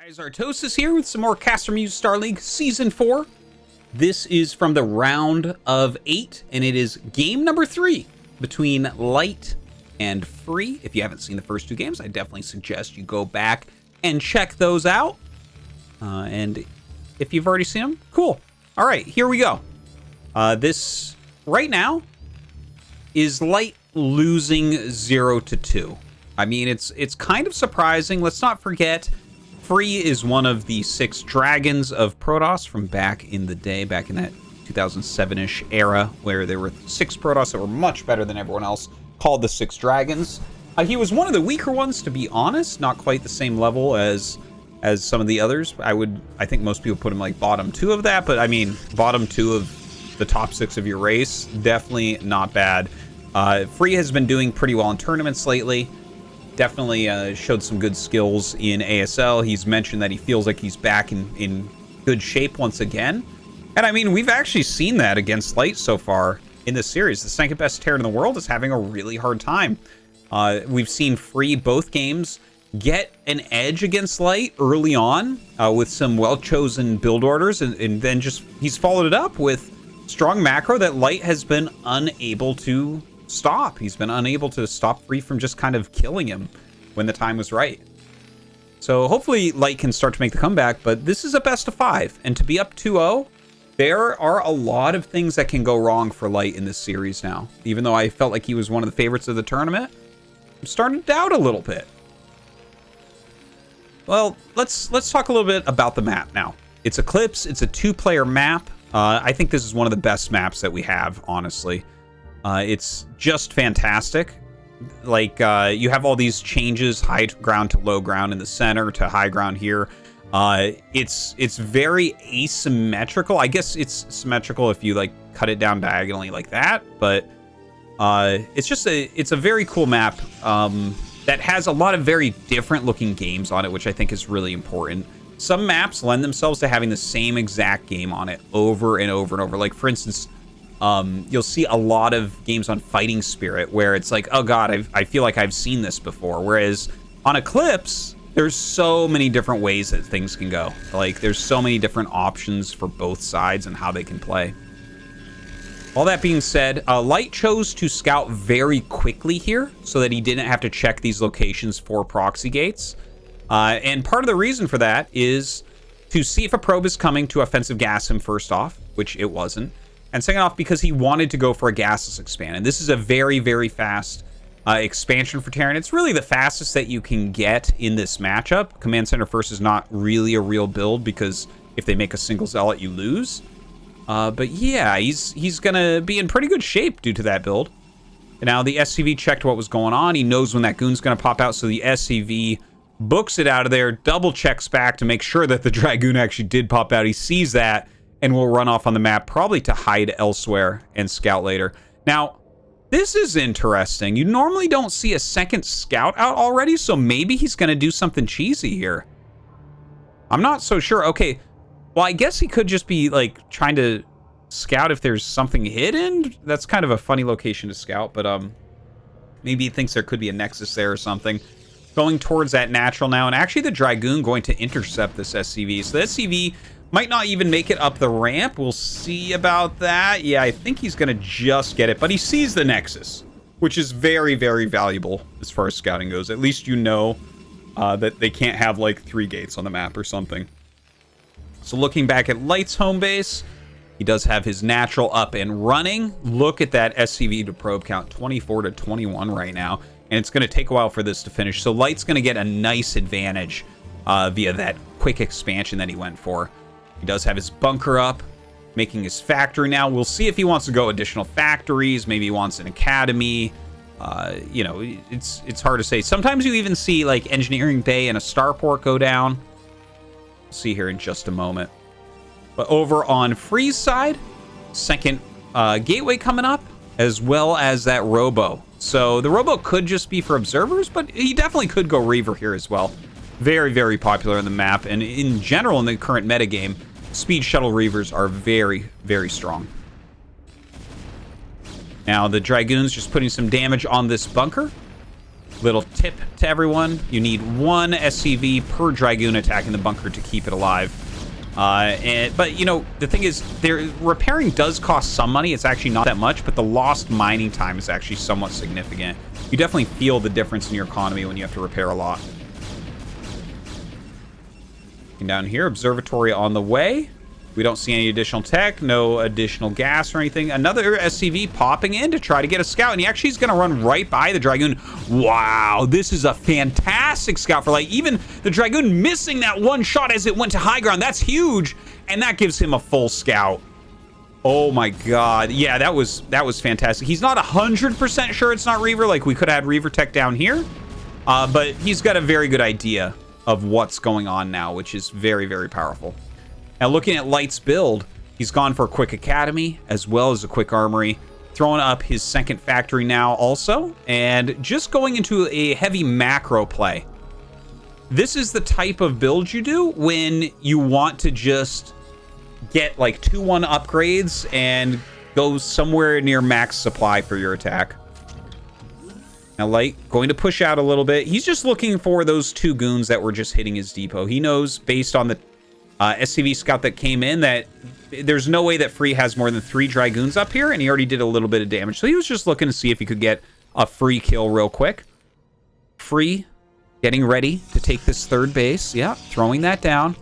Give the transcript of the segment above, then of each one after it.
Guys, Artosis here with some more CasterMuse Star League Season 4. This is from the round of 8, and it is game number 3 between Light and Free. If you haven't seen the first two games, I definitely suggest you go back and check those out. And if you've already seen them, cool. All right, here we go. This, right now, is Light losing 0-2. I mean, it's kind of surprising. Let's not forget, Free is one of the 6 dragons of Protoss from back in the day, back in that 2007-ish era, where there were 6 Protoss that were much better than everyone else, called the 6 dragons. He was one of the weaker ones, to be honest, not quite the same level as some of the others. I think most people put him like bottom 2 of that, but I mean, bottom 2 of the top 6 of your race, definitely not bad. Free has been doing pretty well in tournaments lately. Definitely showed some good skills in ASL. He's mentioned that he feels like he's back in good shape once again. And I mean, we've actually seen that against Light so far in this series. The second best Terran in the world is having a really hard time. We've seen Free both games get an edge against Light early on with some well-chosen build orders, and then just he's followed it up with strong macro that Light has been unable to stop. He's been unable to stop Free from just kind of killing him when the time was right. So hopefully Light can start to make the comeback, but this is a best of 5, and to be up 2-0, there are a lot of things that can go wrong for Light in this series now. Even though I felt like he was one of the favorites of the tournament, I'm starting to doubt a little bit. Well, let's talk a little bit about the map now. It's Eclipse. It's a 2-player map. I think this is one of the best maps that we have, honestly. It's just fantastic. Like, you have all these changes, high ground to low ground in the center to high ground here. It's very asymmetrical. I guess it's symmetrical if you like cut it down diagonally like that, but it's a very cool map that has a lot of very different looking games on it, which I think is really important. Some maps lend themselves to having the same exact game on it over and over and over. Like, for instance, you'll see a lot of games on Fighting Spirit where it's like, oh god, I feel like I've seen this before. Whereas on Eclipse, there's so many different ways that things can go. Like, there's so many different options for both sides and how they can play. All that being said, Light chose to scout very quickly here so that he didn't have to check these locations for proxy gates. And part of the reason for that is to see if a probe is coming to offensive gas him first off, which it wasn't. And second off, because he wanted to go for a gasless expand. And this is a very, very fast expansion for Terran. It's really the fastest that you can get in this matchup. Command Center First is not really a real build because if they make a single zealot, you lose. But yeah, he's going to be in pretty good shape due to that build. And now the SCV checked what was going on. He knows when that goon's going to pop out, so the SCV books it out of there, double checks back to make sure that the Dragoon actually did pop out. He sees that and will run off on the map, probably to hide elsewhere and scout later. Now, this is interesting. You normally don't see a second scout out already, so maybe he's going to do something cheesy here. I'm not so sure. Okay, well, I guess he could just be, like, trying to scout if there's something hidden. That's kind of a funny location to scout, but maybe he thinks there could be a nexus there or something. Going towards that natural now, and actually the Dragoon going to intercept this SCV. So the SCV might not even make it up the ramp. We'll see about that. Yeah, I think he's going to just get it, but he sees the nexus, which is very, very valuable as far as scouting goes. At least you know that they can't have like 3 gates on the map or something. So looking back at Light's home base, he does have his natural up and running. Look at that SCV to probe count, 24-21 right now. And it's going to take a while for this to finish. So Light's going to get a nice advantage via that quick expansion that he went for. He does have his bunker up, making his factory now. We'll see if he wants to go additional factories. Maybe he wants an academy. You know, it's hard to say. Sometimes you even see like engineering bay and a starport go down. We'll see here in just a moment. But over on Free's side, second gateway coming up, as well as that Robo. So the Robo could just be for observers, but he definitely could go Reaver here as well. Very, very popular in the map, and in general in the current metagame, speed shuttle Reavers are very, very strong. Now the Dragoon's just putting some damage on this bunker. Little tip to everyone, you need 1 SCV per Dragoon attacking the bunker to keep it alive. But, you know, the thing is, repairing does cost some money. It's actually not that much, but the lost mining time is actually somewhat significant. You definitely feel the difference in your economy when you have to repair a lot. And down here, observatory on the way. We don't see any additional tech, no additional gas or anything. Another SCV popping in to try to get a scout, and he actually is going to run right by the Dragoon. Wow, this is a fantastic scout for light. Even the Dragoon missing that one shot as it went to high ground. That's huge, and that gives him a full scout. Oh my god. Yeah, that was fantastic. He's not 100% sure it's not Reaver. Like, we could have had Reaver tech down here, but he's got a very good idea of what's going on now, which is very, very powerful. Now, looking at Light's build, he's gone for a quick academy as well as a quick armory, throwing up his second factory now also, and just going into a heavy macro play. This is the type of build you do when you want to just get like 2-1 upgrades and go somewhere near max supply for your attack. Now, Light going to push out a little bit. He's just looking for those 2 goons that were just hitting his depot. He knows, based on the SCV scout that came in, that there's no way that Free has more than 3 Dragoons up here, and he already did a little bit of damage. So he was just looking to see if he could get a free kill real quick. Free getting ready to take this 3rd base. Yeah, throwing that down.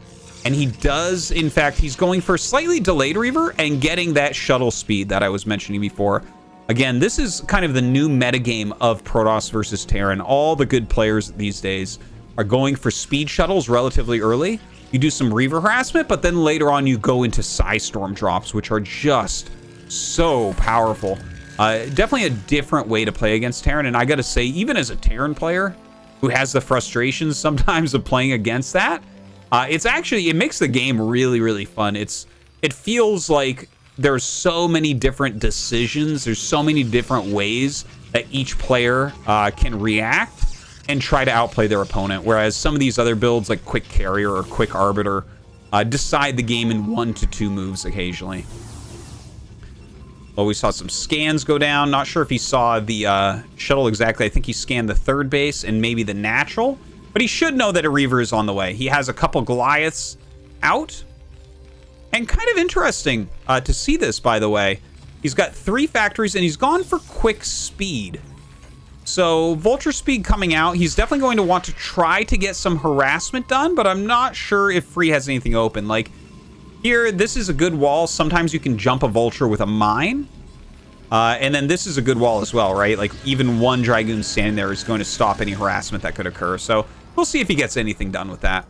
And he does, in fact, he's going for slightly delayed Reaver and getting that shuttle speed that I was mentioning before. Again, this is kind of the new metagame of Protoss versus Terran. All the good players these days are going for speed shuttles relatively early. You do some Reaver harassment, but then later on you go into Storm drops, which are just so powerful. Definitely a different way to play against Terran, and I gotta say, even as a Terran player who has the frustrations sometimes of playing against that, it makes the game really, really fun. It feels like there's so many different decisions, there's so many different ways that each player can react and try to outplay their opponent, whereas some of these other builds like Quick Carrier or Quick Arbiter decide the game in 1 to 2 moves occasionally. Well, we saw some scans go down. Not sure if he saw the shuttle exactly. I think he scanned the 3rd base and maybe the natural, but he should know that a Reaver is on the way. He has a couple Goliaths out, and kind of interesting to see this, by the way. He's got 3 factories and he's gone for quick speed. So, Vulture Speed coming out. He's definitely going to want to try to get some harassment done, but I'm not sure if Free has anything open. Like, here, this is a good wall. Sometimes you can jump a Vulture with a mine. And then this is a good wall as well, right? Like, even 1 Dragoon standing there is going to stop any harassment that could occur. So, we'll see if he gets anything done with that.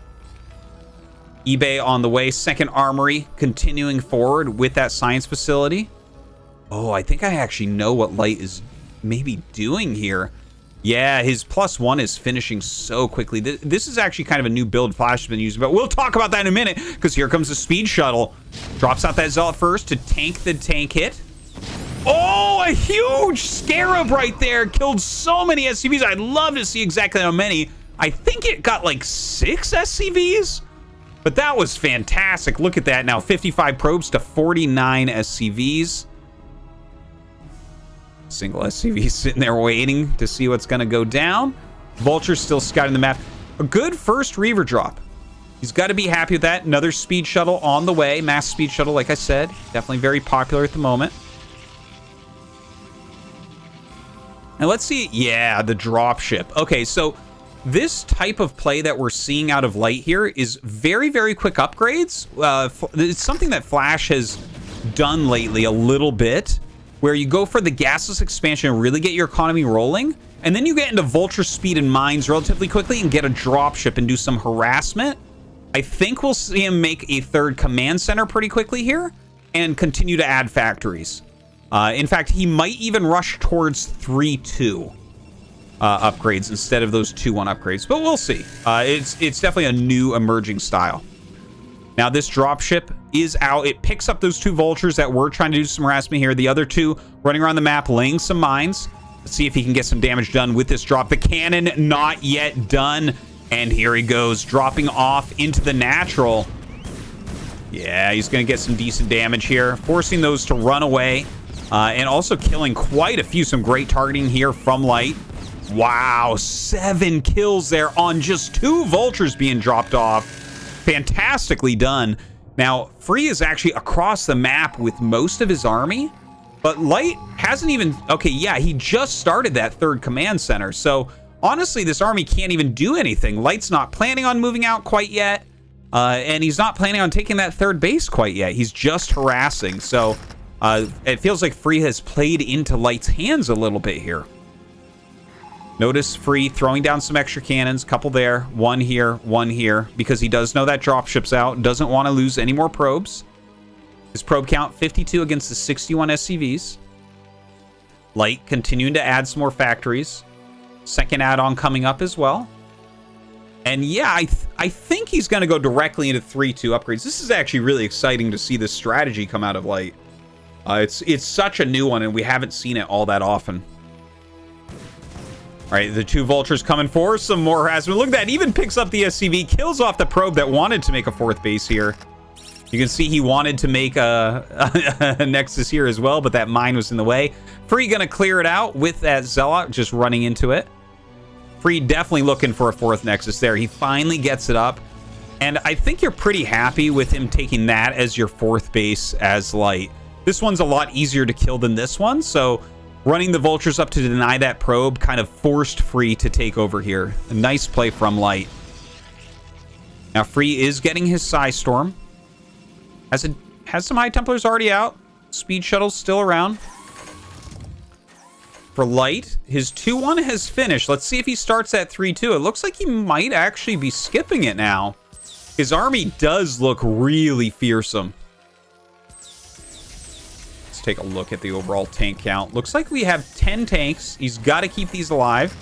eBay on the way. 2nd Armory continuing forward with that science facility. Oh, I think I actually know what Light is maybe doing here. Yeah, his +1 is finishing so quickly. This is actually kind of a new build Flash has been using, but we'll talk about that in a minute, because here comes the speed shuttle. Drops out that Zealot first to tank the tank hit. Oh, a huge Scarab right there. Killed so many SCVs. I'd love to see exactly how many. I think it got like 6 SCVs, but that was fantastic. Look at that now. 55 probes to 49 SCVs. Single SCV sitting there waiting to see what's going to go down. Vulture's still scouting the map. A good first Reaver drop. He's got to be happy with that. Another speed shuttle on the way. Mass speed shuttle, like I said. Definitely very popular at the moment. And let's see. Yeah, the drop ship. Okay, so this type of play that we're seeing out of Light here is very, very quick upgrades. It's something that Flash has done lately a little bit, where you go for the gasless expansion and really get your economy rolling, and then you get into Vulture Speed and Mines relatively quickly and get a dropship and do some harassment. I think we'll see him make a 3rd command center pretty quickly here and continue to add factories. In fact, he might even rush towards 3-2 upgrades instead of those 2-1 upgrades, but we'll see. It's definitely a new emerging style. Now, this dropship is out. It picks up those 2 Vultures that were trying to do some harassment here. The other 2 running around the map, laying some mines. Let's see if he can get some damage done with this drop. The cannon not yet done. And here he goes, dropping off into the natural. Yeah, he's going to get some decent damage here, forcing those to run away. And also killing quite a few. Some great targeting here from Light. Wow, 7 kills there on just 2 vultures being dropped off. Fantastically done. Now, Free is actually across the map with most of his army, but Light hasn't even... Okay, yeah, he just started that 3rd command center, so honestly, this army can't even do anything. Light's not planning on moving out quite yet, and he's not planning on taking that 3rd base quite yet. He's just harassing, so it feels like Free has played into Light's hands a little bit here. Notice Free throwing down some extra cannons, couple there, 1 here, because he does know that dropship's out, doesn't want to lose any more probes. His probe count, 52 against the 61 SCVs. Light continuing to add some more factories. 2nd add-on coming up as well. And yeah, I think he's going to go directly into 3-2 upgrades. This is actually really exciting to see this strategy come out of Light. It's such a new one, and we haven't seen it all that often. All right, the 2 vultures coming for some more harassment. Look at that, even picks up the SCV, kills off the probe that wanted to make a 4th base here. You can see he wanted to make a Nexus here as well, but that mine was in the way. Free gonna clear it out with that Zealot just running into it. Free definitely looking for a 4th Nexus there. He finally gets it up, and I think you're pretty happy with him taking that as your 4th base as Light. This one's a lot easier to kill than this one, so running the vultures up to deny that probe kind of forced Free to take over here. A nice play from Light. Now Free is getting his Psystorm. Has some High Templars already out. Speed Shuttle's still around. For Light, his 2-1 has finished. Let's see if he starts at 3-2. It looks like he might actually be skipping it now. His army does look really fearsome. Take a look at the overall tank count. Looks like we have 10 tanks. He's got to keep these alive.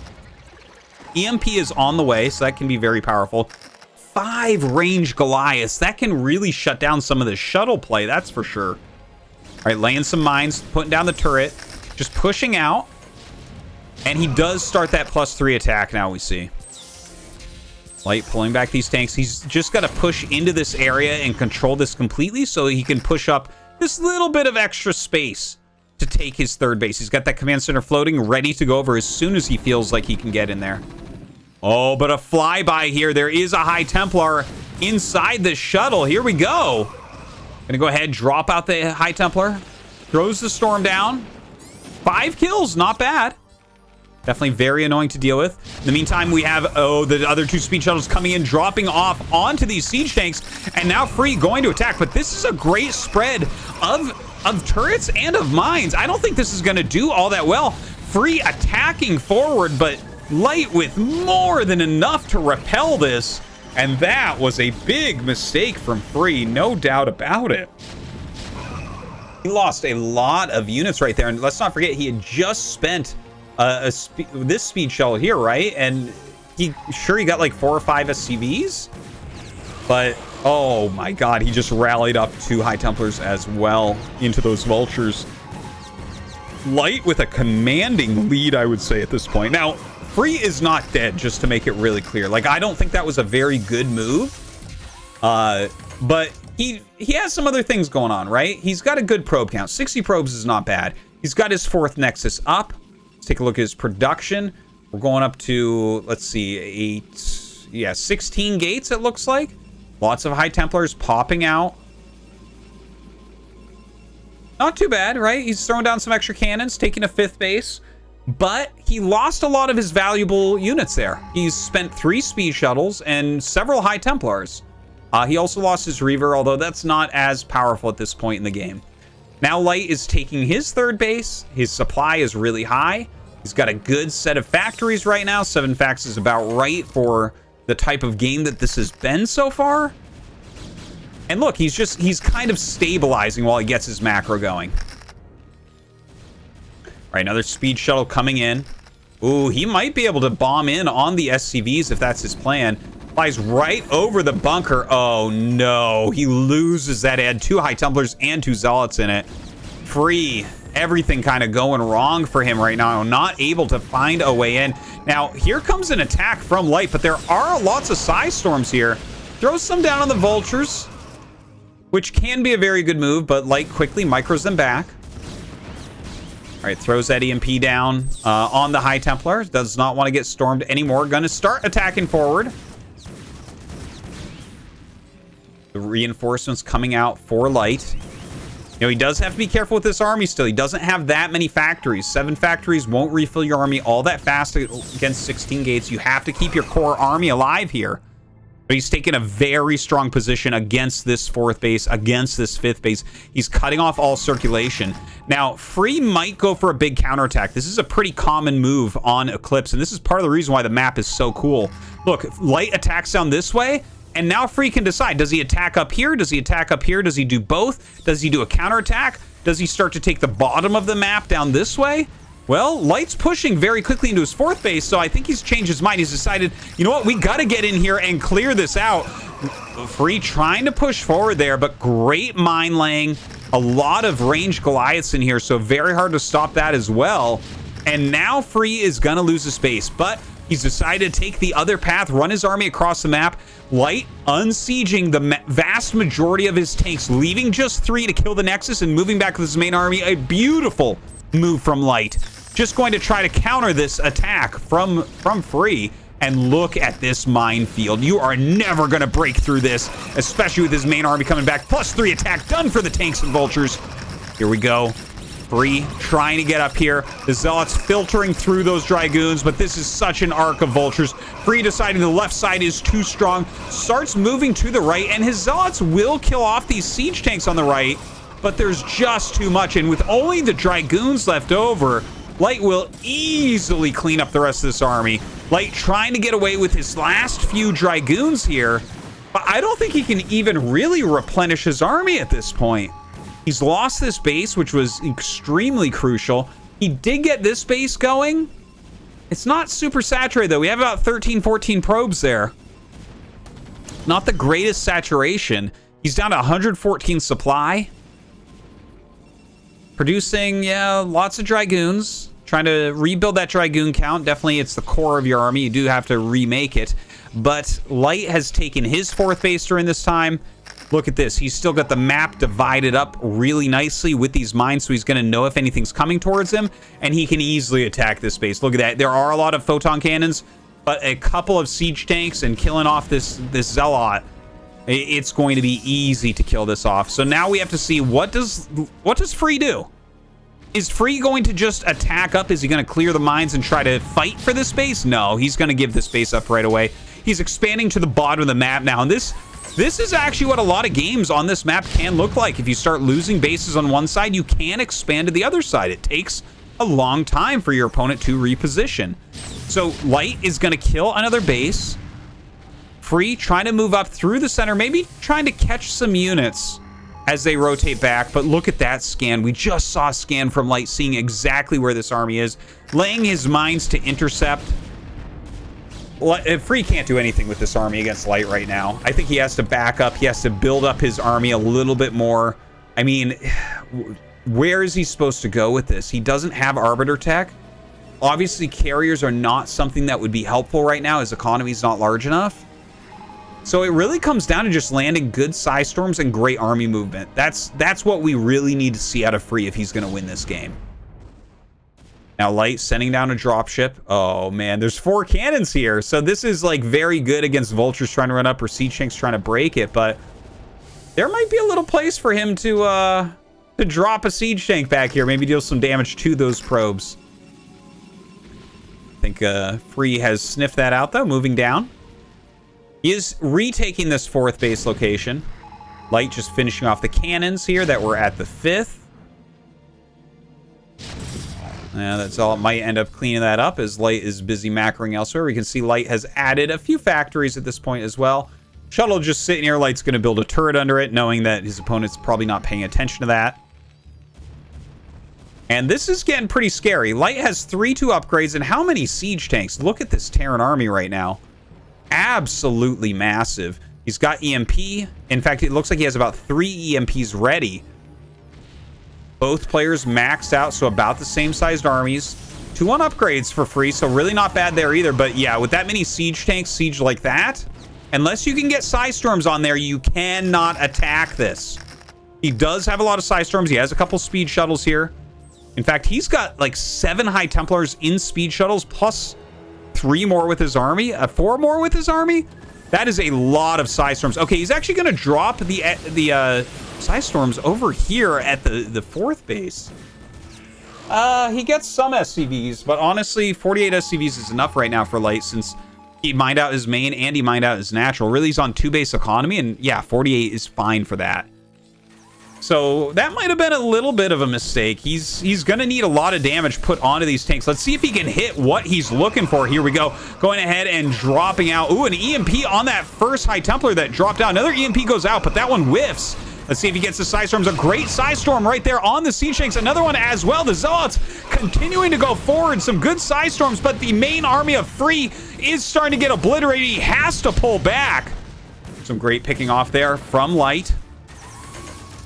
EMP is on the way, so that can be very powerful. 5 range Goliaths. That can really shut down some of the shuttle play, that's for sure. All right, laying some mines, putting down the turret, just pushing out. And he does start that +3 attack now, we see. Light pulling back these tanks. He's just got to push into this area and control this completely so he can push up this little bit of extra space to take his 3rd base. He's got that command center floating, ready to go over as soon as he feels like he can get in there. Oh, but a flyby here. There is a High Templar inside the shuttle. Here we go. Gonna go ahead, drop out the High Templar. Throws the storm down. 5 kills, not bad. Definitely very annoying to deal with. In the meantime, we have, the other 2 speed shuttles coming in, dropping off onto these siege tanks, and now Free going to attack. But this is a great spread of turrets and of mines. I don't think this is going to do all that well. Free attacking forward, but Light with more than enough to repel this. And that was a big mistake from Free, no doubt about it. He lost a lot of units right there, and let's not forget, he had just spent this speed shuttle here, right? And he got like 4 or 5 SCVs, but oh my god, he just rallied up 2 High Templars as well into those vultures. Light with a commanding lead, I would say, at this point. Now Free is not dead, just to make it really clear. Like, I don't think that was a very good move, but he has some other things going on, right? He's got a good probe count. 60 probes is not bad. He's got his 4th Nexus up. Take a look at his production. We're going up to, let's see, 16 gates, it looks like. Lots of High Templars popping out. Not too bad, right? He's throwing down some extra cannons, taking a 5th base. But he lost a lot of his valuable units there. He's spent 3 speed shuttles and several High Templars. He also lost his Reaver, although that's not as powerful at this point in the game. Now Light is taking his 3rd base. His supply is really high. He's got a good set of factories right now. 7 facts is about right for the type of game that this has been so far. And look, he's kind of stabilizing while he gets his macro going. All right, another speed shuttle coming in. Ooh, he might be able to bomb in on the SCVs if that's his plan. Flies right over the bunker. Oh no, he loses that. It had 2 High Templars and 2 Zealots in it. Free. Everything kind of going wrong for him right now. Not able to find a way in. Now, here comes an attack from Light, but there are lots of Psystorms here. Throws some down on the vultures, which can be a very good move, but Light quickly micros them back. All right, throws that EMP down on the High Templar. Does not want to get stormed anymore. Going to start attacking forward. The reinforcements coming out for Light. You know, he does have to be careful with this army still. He doesn't have that many factories. 7 factories won't refill your army all that fast against 16 gates. You have to keep your core army alive here. But he's taken a very strong position against this 4th base, against this 5th base. He's cutting off all circulation. Now, Free might go for a big counterattack. This is a pretty common move on Eclipse, and this is part of the reason why the map is so cool. Look, Light attacks down this way, and now Free can decide. Does he attack up here? Does he attack up here? Does he do both? Does he do a counterattack? Does he start to take the bottom of the map down this way? Well, Light's pushing very quickly into his 4th base, so I think he's changed his mind. He's decided, you know what, we got to get in here and clear this out. Free trying to push forward there, but great mine laying. A lot of ranged Goliaths in here, so very hard to stop that as well. And now Free is going to lose his base, but he's decided to take the other path, run his army across the map. Light unsieging the vast majority of his tanks, leaving just 3 to kill the Nexus and moving back with his main army. A beautiful move from Light. Just going to try to counter this attack from Free. And look at this minefield. You are never going to break through this, especially with his main army coming back. +3 attack done for the tanks and vultures. Here we go. Free trying to get up here. The Zealots filtering through those Dragoons, but this is such an arc of vultures. Free deciding the left side is too strong. Starts moving to the right, and his Zealots will kill off these siege tanks on the right, but there's just too much. And with only the Dragoons left over, Light will easily clean up the rest of this army. Light trying to get away with his last few Dragoons here, but I don't think he can even really replenish his army at this point. He's lost this base, which was extremely crucial. He did get this base going. It's not super saturated, though. We have about 13, 14 probes there. Not the greatest saturation. He's down to 114 supply. Producing, yeah, lots of Dragoons. Trying to rebuild that Dragoon count. Definitely, it's the core of your army. You do have to remake it. But Light has taken his 4th base during this time. Look at this. He's still got the map divided up really nicely with these mines, so he's going to know if anything's coming towards him, and he can easily attack this base. Look at that. There are a lot of photon cannons, but a couple of siege tanks and killing off this Zealot, it's going to be easy to kill this off. So now we have to see, what does Free do? Is Free going to just attack up? Is he going to clear the mines and try to fight for this base? No, he's going to give this base up right away. He's expanding to the bottom of the map now, and this is actually what a lot of games on this map can look like. If you start losing bases on one side, you can expand to the other side. It takes a long time for your opponent to reposition. So Light is going to kill another base. Free trying to move up through the center, maybe trying to catch some units as they rotate back. But look at that scan. We just saw a scan from Light, seeing exactly where this army is, laying his mines to intercept. Free can't do anything with this army against Light right now. I think he has to back up. He has to build up his army a little bit more. I mean, where is he supposed to go with this? He doesn't have Arbiter tech. Obviously, carriers are not something that would be helpful right now. His economy is not large enough. So it really comes down to just landing good Psystorms and great army movement. That's what we really need to see out of Free if he's going to win this game. Now Light sending down a dropship. Oh man, there's 4 cannons here. So this is like very good against vultures trying to run up or siege tanks trying to break it. But there might be a little place for him to drop a siege tank back here. Maybe deal some damage to those probes. I think Free has sniffed that out though, moving down. He is retaking this 4th base location. Light just finishing off the cannons here that were at the 5th. Yeah, that's all. It might end up cleaning that up as Light is busy macroing elsewhere. We can see Light has added a few factories at this point as well. Shuttle just sitting here. Light's going to build a turret under it, knowing that his opponent's probably not paying attention to that. And this is getting pretty scary. Light has 3-2 upgrades, and how many siege tanks? Look at this Terran army right now. Absolutely massive. He's got EMP. In fact, it looks like he has about 3 EMPs ready. Both players maxed out, so about the same sized armies. 2 on upgrades for Free, so really not bad there either. But yeah, with that many siege tanks, siege like that, unless you can get Psystorms on there, you cannot attack this. He does have a lot of Psystorms. He has a couple speed shuttles here. In fact, he's got like 7 High Templars in speed shuttles, plus 3 more with his army, 4 more with his army. That is a lot of Psystorms. Okay, he's actually going to drop the Psystorms over here at the 4th base. He gets some SCVs, but honestly, 48 SCVs is enough right now for Light, since he mined out his main and he mined out his natural. Really, he's on 2-base economy, and yeah, 48 is fine for that. So that might have been a little bit of a mistake. He's going to need a lot of damage put onto these tanks. Let's see if he can hit what he's looking for. Here we go. Going ahead and dropping out. Ooh, an EMP on that first High Templar that dropped out. Another EMP goes out, but that one whiffs. Let's see if he gets the Psystorms. A great Psystorm right there on the Siege Tanks. Another one as well. The Zealots continuing to go forward. Some good Psystorms, but the main army of Free is starting to get obliterated. He has to pull back. Some great picking off there from Light.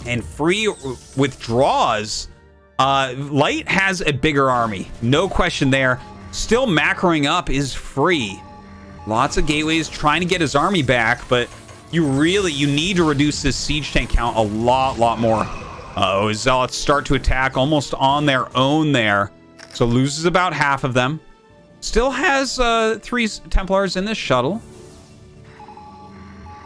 And Free withdraws. Light has a bigger army. No question there. Still macroing up is Free. Lots of gateways trying to get his army back, but you need to reduce this siege tank count a lot more. Uh-oh, his Zealots start to attack almost on their own there. So loses about half of them. Still has 3 Templars in this shuttle.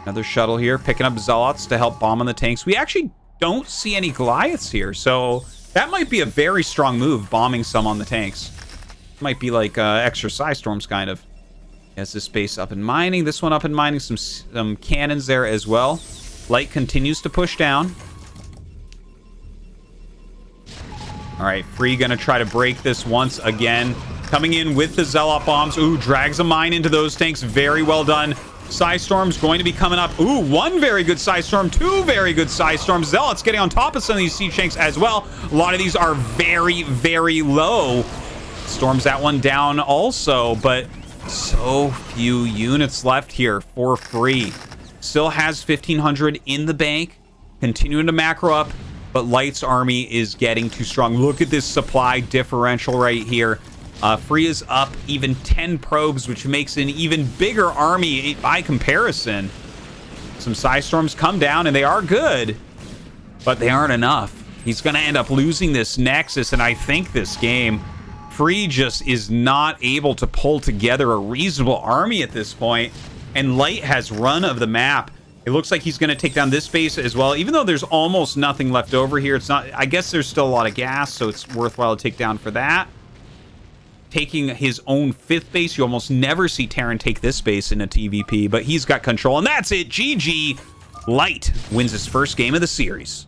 Another shuttle here, picking up Zealots to help bomb on the tanks. We actually don't see any Goliaths here, so that might be a very strong move, bombing some on the tanks. Might be like extra Psystorms, kind of. Has this base up and mining, this one up and mining, some cannons there as well. Light continues to push down. All right, Free gonna try to break this once again. Coming in with the Zealot bombs. Ooh, drags a mine into those tanks. Very well done. Psystorm's going to be coming up. Ooh, 1 very good Psystorm, 2 very good Psystorms. Zealots getting on top of some of these siege tanks as well. A lot of these are very low. Storms that one down also, but so few units left here for Free. Still has 1,500 in the bank, continuing to macro up, but Light's army is getting too strong. Look at this supply differential right here. Free is up even 10 probes, which makes an even bigger army by comparison. Some Psystorms come down, and they are good, but they aren't enough. He's going to end up losing this Nexus, and I think this game, Free just is not able to pull together a reasonable army at this point, and Light has run of the map. It looks like he's going to take down this base as well, even though there's almost nothing left over here. It's not. I guess there's still a lot of gas, so it's worthwhile to take down for that. Taking his own 5th base. You almost never see Terran take this base in a TVP, but he's got control, and that's it. GG. Light wins his first game of the series.